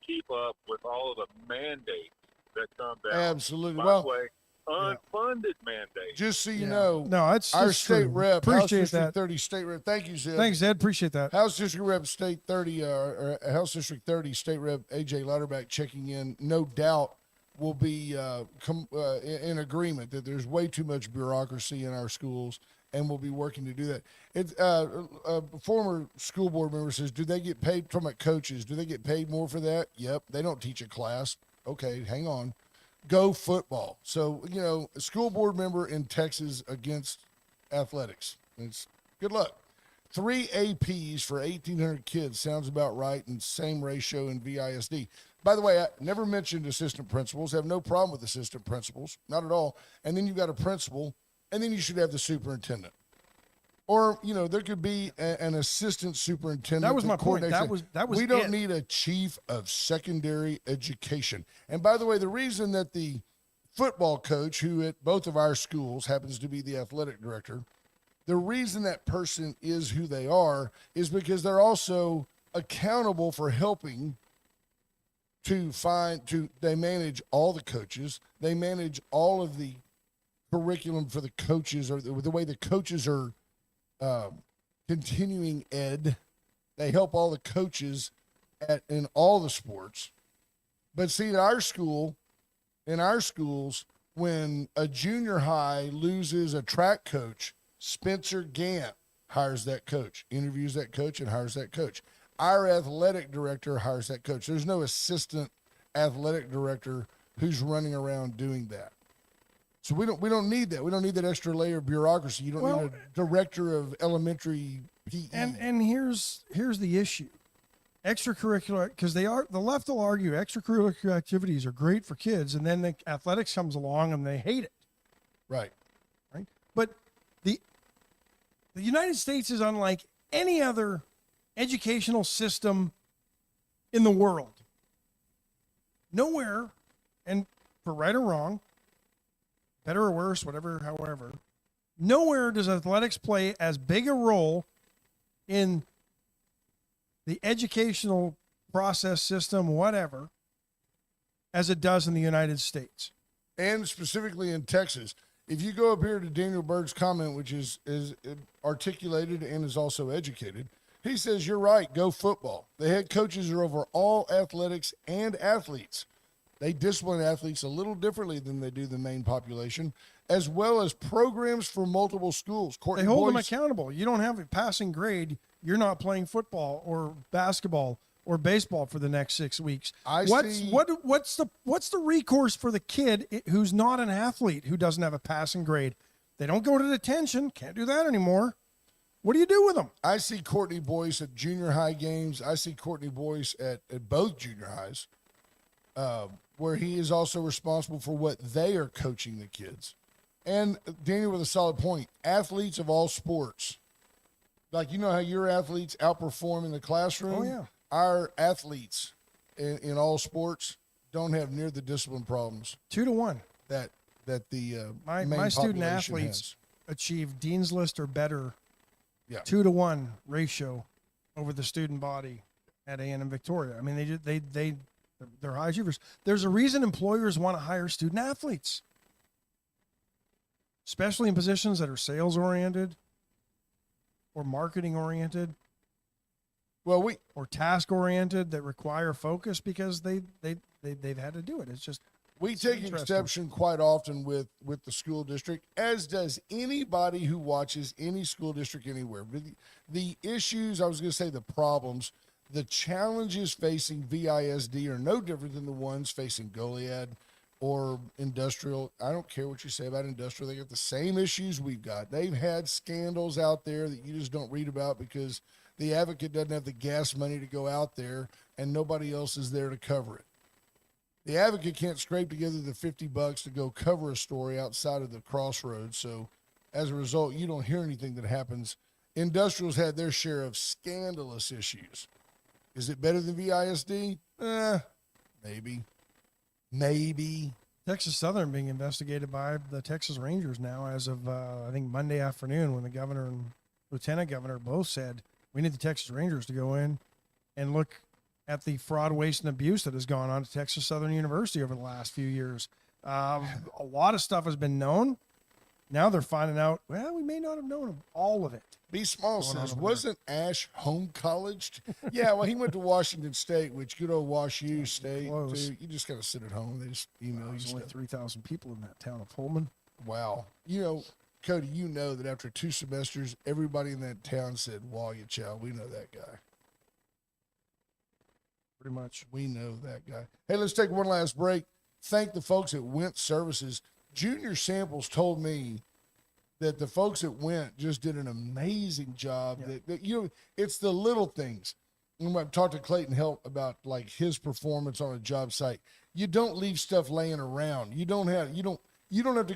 keep up with all of the mandates that come down. Absolutely. By Well, the way, unfunded mandates. just so you Yeah. know, No, it's our it's state true. rep, House Appreciate District that. 30 state rep. Thank you, Zed. Thanks, Ed. Appreciate that. House District Rep State 30, or House District 30 State Rep AJ Louderback checking in. No doubt will be in agreement that there's way too much bureaucracy in our schools, and we'll be working to do that. A former school board member says, do they get paid from coaches? Do they get paid more for that? Yep. They don't teach a class. Okay, hang on. Go football. So, a school board member in Texas against athletics. It's good luck. 3 APs for 1,800 kids sounds about right, and same ratio in VISD. By the way, I never mentioned assistant principals. I have no problem with assistant principals, not at all. And then you've got a principal, and then you should have the superintendent. Or, there could be an assistant superintendent. That was my point. coordinates That was we don't it. need a chief of secondary education. And by the way, the reason that the football coach, who at both of our schools happens to be the athletic director, the reason that person is who they are is because they're also accountable for helping they manage all the coaches. They manage all of the curriculum for the coaches, or the way the coaches are continuing ed. They help all the coaches in all the sports. But see, in our schools, when a junior high loses a track coach, Spencer Gant hires that coach, interviews that coach, and hires that coach. Our athletic director hires that coach. There's no assistant athletic director who's running around doing that. So we don't need that. We don't need that extra layer of bureaucracy. You don't Well, need a director of elementary PE. And here's the issue. Extracurricular, because the left will argue extracurricular activities are great for kids, and then the athletics comes along and they hate it, Right. right? But the United States is unlike any other educational system in the world. Nowhere, and for right or wrong, better or worse, whatever, however, nowhere does athletics play as big a role in the educational process system, whatever, as it does in the United States. And specifically in Texas. If you go up here to Daniel Berg's comment, which is articulated and is also educated, he says, you're right, go football. The head coaches are over all athletics and athletes. They discipline athletes a little differently than they do the main population, as well as programs for multiple schools. They Courtney hold them Boyce- accountable. You don't have a passing grade, you're not playing football or basketball or baseball for the next 6 weeks. What's the recourse for the kid who's not an athlete, who doesn't have a passing grade? They don't go to detention. Can't do that anymore. What do you do with them? I see Courtney Boyce at junior high games. I see Courtney Boyce at both junior highs, where he is also responsible for what they are coaching the kids. And Daniel with a solid point. Athletes of all sports. Like, you know how your athletes outperform in the classroom? Oh, yeah. Our athletes in all sports don't have near the discipline problems 2-1. that the My main student population athletes achieve Dean's List or better, Yeah. 2-1 ratio over the student body at A&M Victoria. I mean, they're high achievers. There's a reason employers want to hire student athletes, especially in positions that are sales oriented or marketing oriented Well, or task oriented that require focus because they've had to do it. It's just we take interesting. exception quite often with the school district, as does anybody who watches any school district anywhere. But the issues, I was going to say the problems, the challenges facing VISD are no different than the ones facing Goliad or Industrial. I don't care what you say about Industrial. They got the same issues we've got. They've had scandals out there that you just don't read about because the Advocate doesn't have the gas money to go out there and nobody else is there to cover it. The Advocate can't scrape together the $50 to go cover a story outside of the crossroads. So as a result, you don't hear anything that happens. Industrial's had their share of scandalous issues. Is it better than VISD? Maybe. Texas Southern being investigated by the Texas Rangers now as of, I think, Monday afternoon, when the governor and lieutenant governor both said we need the Texas Rangers to go in and look at the fraud, waste, and abuse that has gone on at Texas Southern University over the last few years. A lot of stuff has been known. Now they're finding out, well, we may not have known all of it. B. Small Going on says, over wasn't Ash home colleged? Yeah, well, he went to Washington State, which good old Wash U State. Close. Too. You just got to sit at home. They just email you There's only stuff. 3,000 people in that town of Pullman. Wow. You know, Cody, you know that after 2 semesters, everybody in that town said, wow, you child, we know that guy. Pretty much. We know that guy. Hey, let's take one last break. Thank the folks at Went Services. Junior Samples told me that the folks at Went just did an amazing job. Yeah. That you know, it's the little things. I'm going to talk to Clayton Help about like his performance on a job site. You don't leave stuff laying around. You don't have to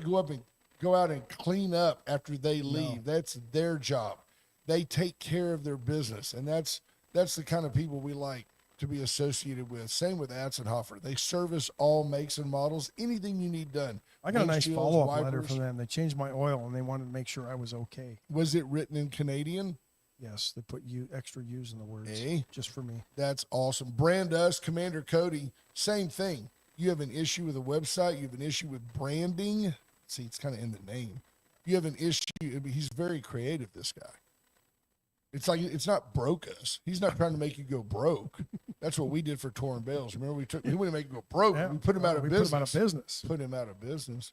go out and clean up after they leave. That's their job. They take care of their business, and that's the kind of people we like to be associated with. Same with Atzenhofer. They service all makes and models, anything you need done. I got a nice Windshields, follow-up letter wipers. from them. They changed my oil, and they wanted to make sure I was okay. Was it written in Canadian? Yes, they put extra U's in the words just for me. That's awesome. Brand Us, Commander Cody, same thing. You have an issue with a website. You have an issue with branding. See, it's kind of in the name. You have an issue. I mean, he's very creative, this guy. It's like, it's not broke us. He's not trying to make you go broke. That's what we did for Torrin Bales. Remember, we wouldn't make him go broke. Yeah. We put him out of We business. Put him out of business. Put him out of business.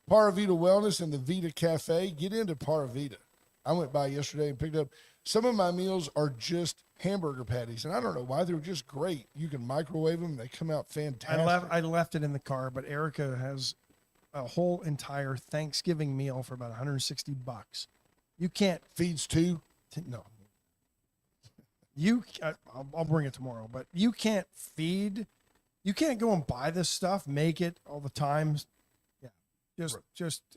Paravita Wellness and the Vita Cafe. Get into Paravita. I went by yesterday and picked up. Some of my meals are just hamburger patties, and I don't know why. They're just great. You can microwave them. They come out fantastic. I left it in the car, but Erica has a whole entire Thanksgiving meal for about $160. You can't Feeds too. no. I'll bring it tomorrow, but you can't feed. You can't go and buy this stuff, make it all the time. Yeah,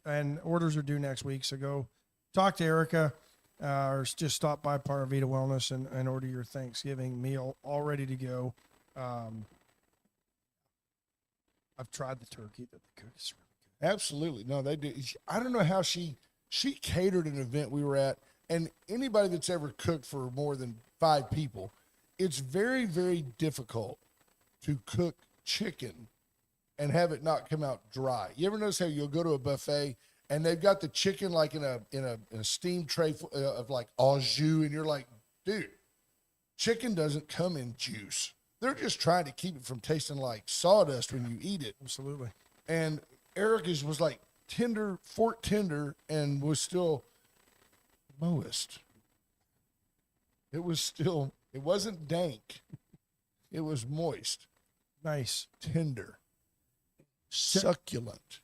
and orders are due next week. So go talk to Erica, or just stop by Paravita Wellness and order your Thanksgiving meal all ready to go. I've tried the turkey that they cook. It's really good. Absolutely. No, they do. I don't know how she catered an event we were at, and anybody that's ever cooked for more than 5 people, it's very, very difficult to cook chicken and have it not come out dry. You ever notice how you'll go to a buffet and they've got the chicken like in a steamed tray of like au jus, and you're like, dude, chicken doesn't come in juice. They're just trying to keep it from tasting like sawdust when you eat it. Absolutely. And Erica's was like fork tender, and was still moist. It wasn't dank. It was moist, Nice. tender, succulent.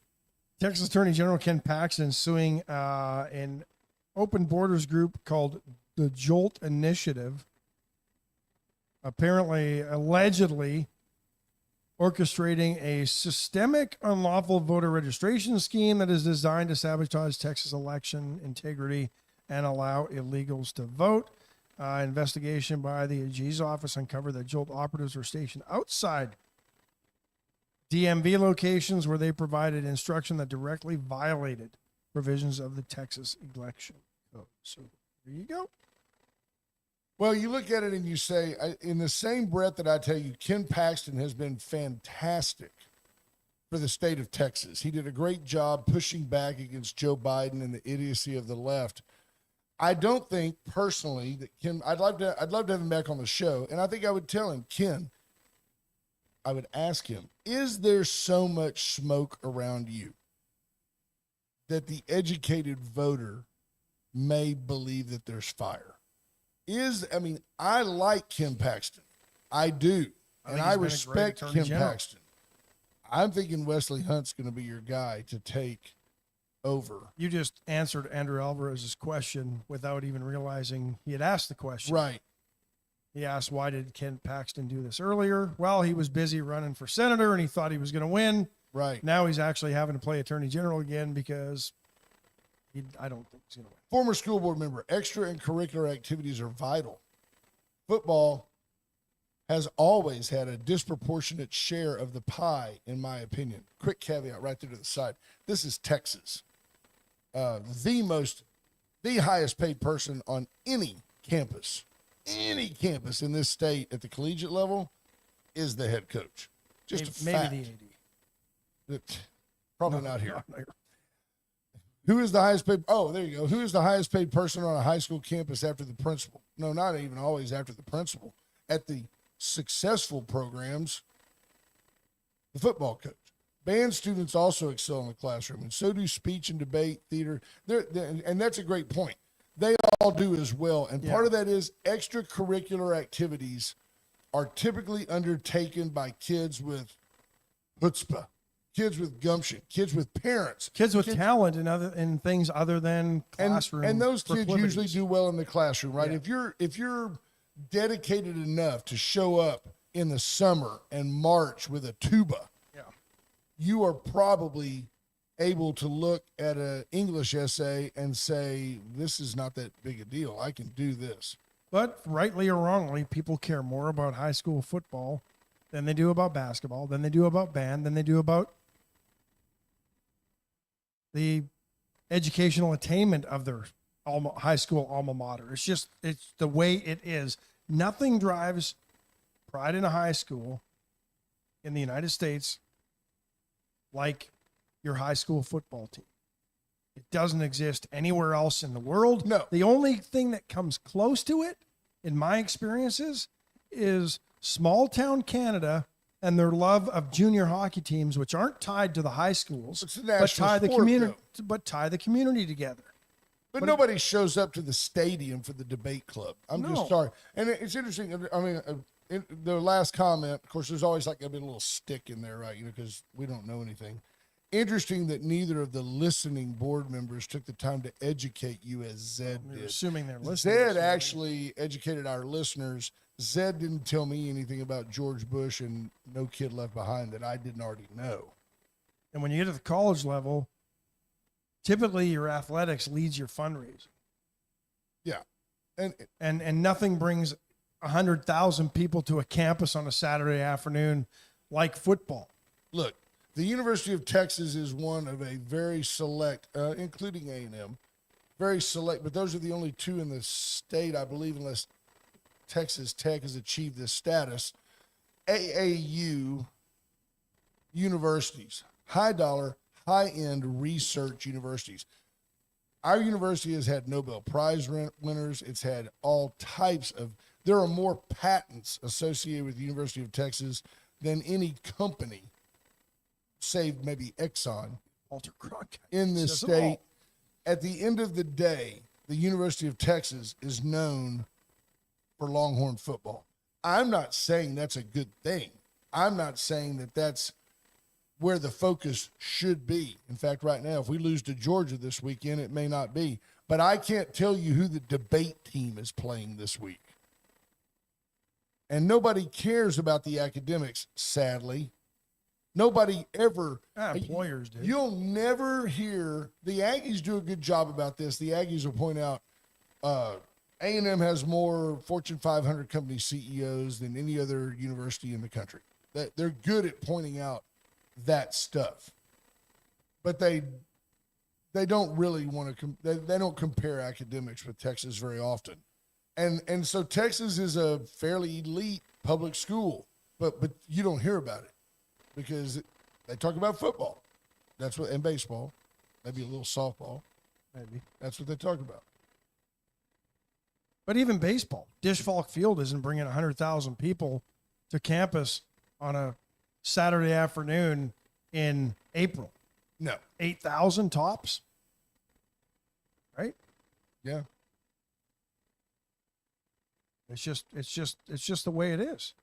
Texas Attorney General Ken Paxton suing an open borders group called the Jolt Initiative, allegedly orchestrating a systemic unlawful voter registration scheme that is designed to sabotage Texas election integrity and allow illegals to vote. Investigation by the AG's office uncovered that Jolt operatives were stationed outside DMV locations where they provided instruction that directly violated provisions of the Texas election code. So there you go. Well, you look at it and you say, in the same breath that I tell you, Ken Paxton has been fantastic for the state of Texas. He did a great job pushing back against Joe Biden and the idiocy of the left. I don't think personally that Ken, I'd love to have him back on the show. And I think I would tell him, Ken, I would ask him, is there so much smoke around you that the educated voter may believe that there's fire? I like Ken Paxton. I do. And I respect Ken Paxton. I'm thinking Wesley Hunt's going to be your guy to take over. You just answered Andrew Alvarez's question without even realizing he had asked the question. Right. He asked, why did Ken Paxton do this earlier? Well, he was busy running for senator and he thought he was going to win. Right. Now he's actually having to play attorney general again because I don't think he's going to win. Former school board member, extra and curricular activities are vital. Football has always had a disproportionate share of the pie, in my opinion. Quick caveat right there to the side. This is Texas. The highest paid person on any campus in this state at the collegiate level is the head coach. Just maybe a fact. the AD. Probably not here. Not here. Who is the highest paid? Oh, there you go. Who is the highest paid person on a high school campus after the principal? No, not even always after the principal. At the successful programs, the football coach. Band students also excel in the classroom, and so do speech and debate, theater. And that's a great point. They all do as well. And part of that is extracurricular activities are typically undertaken by kids with chutzpah, kids with gumption, kids with parents, Kids with talent in things other than classroom. and those kids proclivities. usually do well in the classroom, right? Yeah. If you're dedicated enough to show up in the summer and march with a tuba, you are probably able to look at an English essay and say, this is not that big a deal. I can do this. But rightly or wrongly, people care more about high school football than they do about basketball, than they do about band, than they do about the educational attainment of their high school alma mater. It's the way it is. Nothing drives pride in a high school in the United States like your high school football team. It doesn't exist anywhere else in the world. No. The only thing that comes close to it, in my experiences, is small town Canada and their love of junior hockey teams, which aren't tied to the high schools, It's a but national tie the sport, community, though. but tie the community together. But nobody shows up to the stadium for the debate club. I'm No. just sorry. And it's interesting. I mean, in the last comment, of course, there's always like a little stick in there, right? You know, because we don't know anything. Interesting that neither of the listening board members took the time to educate you as Zed You're did. assuming they're listening. Zed actually educated our listeners. Zed didn't tell me anything about George Bush and No Kid Left Behind that I didn't already know. And when you get to the college level, typically your athletics leads your fundraising. Yeah. And And nothing brings 100,000 people to a campus on a Saturday afternoon like football. look, the University of Texas is one of a very select, including A&M, very select, but those are the only two in the state, I believe, unless Texas Tech has achieved this status. AAU universities, high dollar, high end research universities. Our university has had Nobel Prize winners. It's had all types of, there are more patents associated with the University of Texas than any company, save maybe Exxon, Walter Cronkite in this says it all. state. At the end of the day, the University of Texas is known for Longhorn football. I'm not saying that's a good thing. I'm not saying that that's where the focus should be. In fact, right now, if we lose to Georgia this weekend, it may not be. But I can't tell you who the debate team is playing this week. And nobody cares about the academics, sadly. Nobody ever. Employers do. You'll never hear the Aggies do a good job about this. The Aggies will point out A&M has more Fortune 500 company CEOs than any other university in the country. They're good at pointing out that stuff, but they don't really want to. They don't compare academics with Texas very often, and so Texas is a fairly elite public school, but you don't hear about it because they talk about football. That's what, and baseball, maybe a little softball. Maybe. That's what they talk about. But even baseball, Dish Falk Field isn't bringing 100,000 people to campus on a Saturday afternoon in April. No. 8,000 tops. Right? Yeah. It's just the way it is.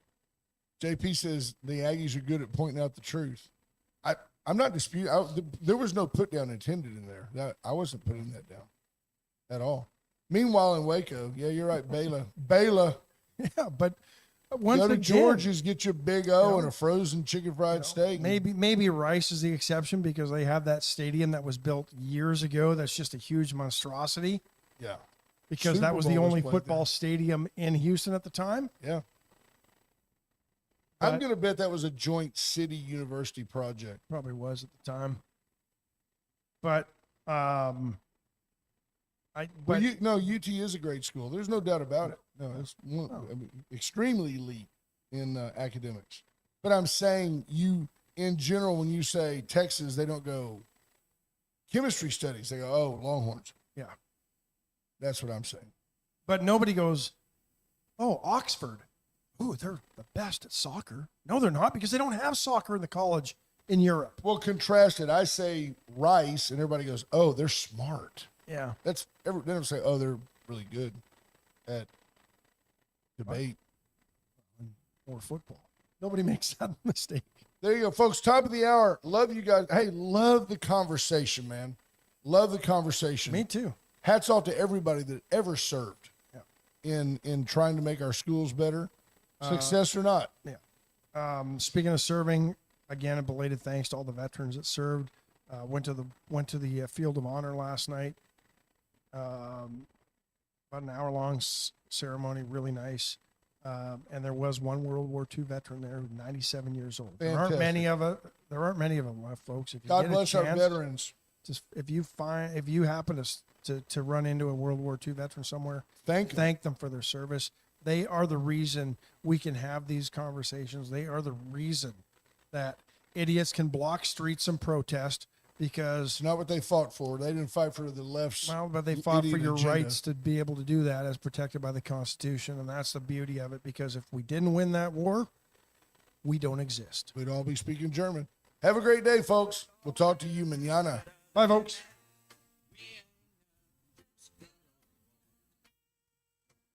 JP says the Aggies are good at pointing out the truth. I'm not disputing. There was no put down intended in there. I wasn't putting that down at all. Meanwhile, in Waco, yeah, you're right, Baylor. Yeah, but once Go to again, George's, get you a Big O You know, and a frozen chicken fried steak. maybe Rice is the exception because they have that stadium that was built years ago. That's just a huge monstrosity Yeah, because Super that was the Bowl was only played football there. stadium in Houston at the time. yeah. I'm But- going to bet that was a joint city university project. Probably was at the time. But UT is a great school. There's no doubt about it. No, it's extremely elite in academics. But I'm saying in general, when you say Texas, they don't go chemistry studies. They go, oh, Longhorns. yeah, That's what I'm saying. but nobody goes, oh, Oxford. Ooh, they're the best at soccer. No, they're not because they don't have soccer in the college in Europe. Well, contrast it. I say Rice, and everybody goes, oh, they're smart. Yeah. They don't say, oh, they're really good at debate. Or football. Nobody makes that mistake. There you go, folks. Top of the hour. Love you guys. Hey, love the conversation, man. Love the conversation. Me too. Hats off to everybody that ever served in trying to make our schools better, success or not. Speaking of serving, again, a belated thanks to all the veterans that served. Went to the Field of Honor last night. About an hour-long ceremony, really nice. And there was one World War II veteran there, 97 years old. There aren't many of them left, folks. If you God get a bless our chance, veterans. just if you happen to run into a World War II veteran somewhere, thank them for their service. They are the reason we can have these conversations. They are the reason that idiots can block streets and protest because It's not what they fought for. They didn't fight for the left's. well, but they fought for idiot your agenda. rights to be able to do that as protected by the Constitution, and that's the beauty of it. Because if we didn't win that war, we don't exist. We'd all be speaking German. Have a great day, folks. We'll talk to you mañana. Bye, folks.